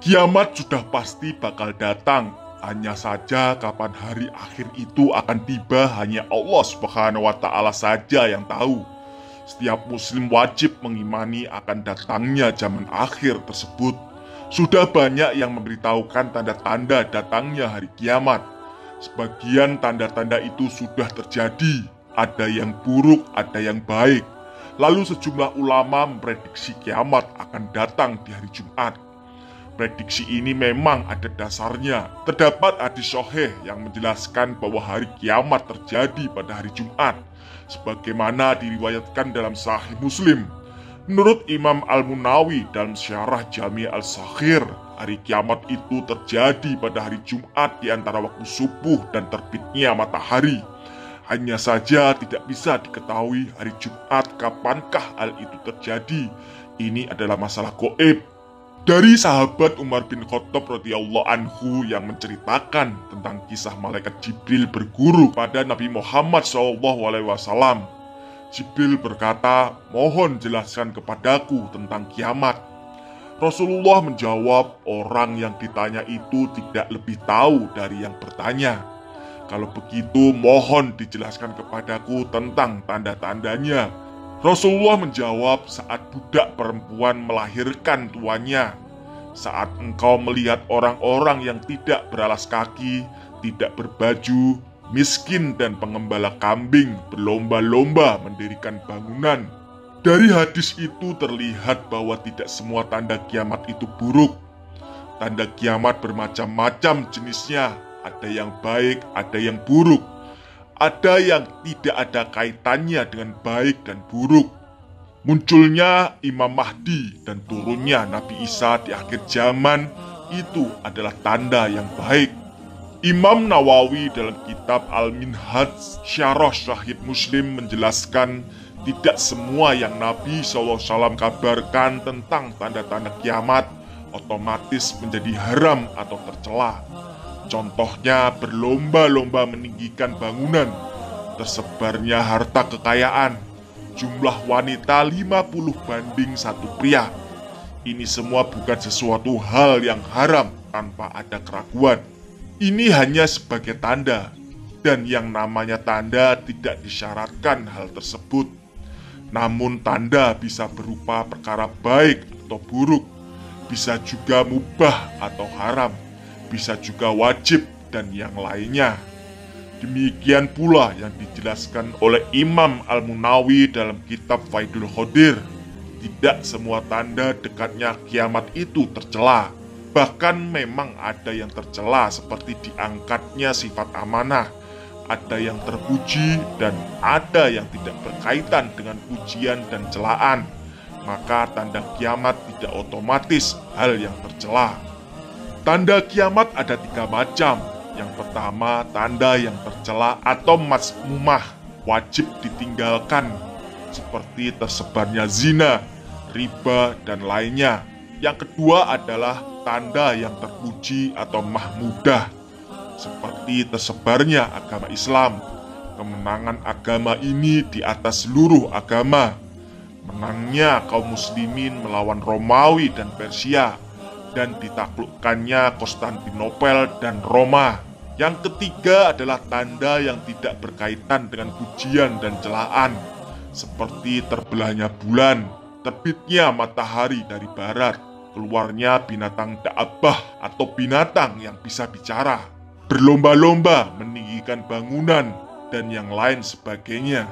Kiamat sudah pasti bakal datang. Hanya saja kapan hari akhir itu akan tiba hanya Allah Subhanahu wa Ta'ala saja yang tahu. Setiap muslim wajib mengimani akan datangnya zaman akhir tersebut. Sudah banyak yang memberitahukan tanda-tanda datangnya hari kiamat. Sebagian tanda-tanda itu sudah terjadi. Ada yang buruk, ada yang baik. Lalu sejumlah ulama memprediksi kiamat akan datang di hari Jumat. Prediksi ini memang ada dasarnya. Terdapat hadis sahih yang menjelaskan bahwa hari kiamat terjadi pada hari Jumat, sebagaimana diriwayatkan dalam Sahih Muslim. Menurut Imam Al-Munawi dalam Syarah Jami' Al-Saghir, hari kiamat itu terjadi pada hari Jumat di antara waktu subuh dan terbitnya matahari. Hanya saja tidak bisa diketahui hari Jumat kapankah hal itu terjadi. Ini adalah masalah gaib. Dari sahabat Umar bin Khattab radhiyallahu anhu yang menceritakan tentang kisah malaikat Jibril berguru pada Nabi Muhammad SAW. Jibril berkata, "Mohon jelaskan kepadaku tentang kiamat." Rasulullah menjawab, orang yang ditanya itu tidak lebih tahu dari yang bertanya. Kalau begitu, mohon dijelaskan kepadaku tentang tanda-tandanya. Rasulullah menjawab, saat budak perempuan melahirkan tuannya, saat engkau melihat orang-orang yang tidak beralas kaki, tidak berbaju, miskin dan pengembala kambing berlomba-lomba mendirikan bangunan. Dari hadis itu terlihat bahwa tidak semua tanda kiamat itu buruk. Tanda kiamat bermacam-macam jenisnya, ada yang baik, ada yang buruk. Ada yang tidak ada kaitannya dengan baik dan buruk. Munculnya Imam Mahdi dan turunnya Nabi Isa di akhir zaman itu adalah tanda yang baik. Imam Nawawi dalam kitab Al-Minhaj Syarah Sahih Muslim menjelaskan tidak semua yang Nabi SAW kabarkan tentang tanda-tanda kiamat otomatis menjadi haram atau tercela. Contohnya berlomba-lomba meninggikan bangunan, tersebarnya harta kekayaan, jumlah wanita 50 banding 1 pria. Ini semua bukan sesuatu hal yang haram tanpa ada keraguan. Ini hanya sebagai tanda, dan yang namanya tanda tidak disyaratkan hal tersebut. Namun tanda bisa berupa perkara baik atau buruk, bisa juga mubah atau haram, bisa juga wajib dan yang lainnya. Demikian pula yang dijelaskan oleh Imam Al-Munawi dalam kitab Faidul Qadir. Tidak semua tanda dekatnya kiamat itu tercela. Bahkan memang ada yang tercela seperti diangkatnya sifat amanah. Ada yang terpuji dan ada yang tidak berkaitan dengan pujian dan celaan. Maka tanda kiamat tidak otomatis hal yang tercela. Tanda kiamat ada 3 macam. Yang pertama, tanda yang tercela atau mazmumah, wajib ditinggalkan, seperti tersebarnya zina, riba, dan lainnya. Yang kedua adalah tanda yang terpuji atau mahmudah, seperti tersebarnya agama Islam, kemenangan agama ini di atas seluruh agama, menangnya kaum muslimin melawan Romawi dan Persia, dan ditaklukkannya Konstantinopel dan Roma. Yang ketiga adalah tanda yang tidak berkaitan dengan pujian dan celaan, seperti terbelahnya bulan, terbitnya matahari dari barat, keluarnya binatang da'abah atau binatang yang bisa bicara, berlomba-lomba meninggikan bangunan, dan yang lain sebagainya.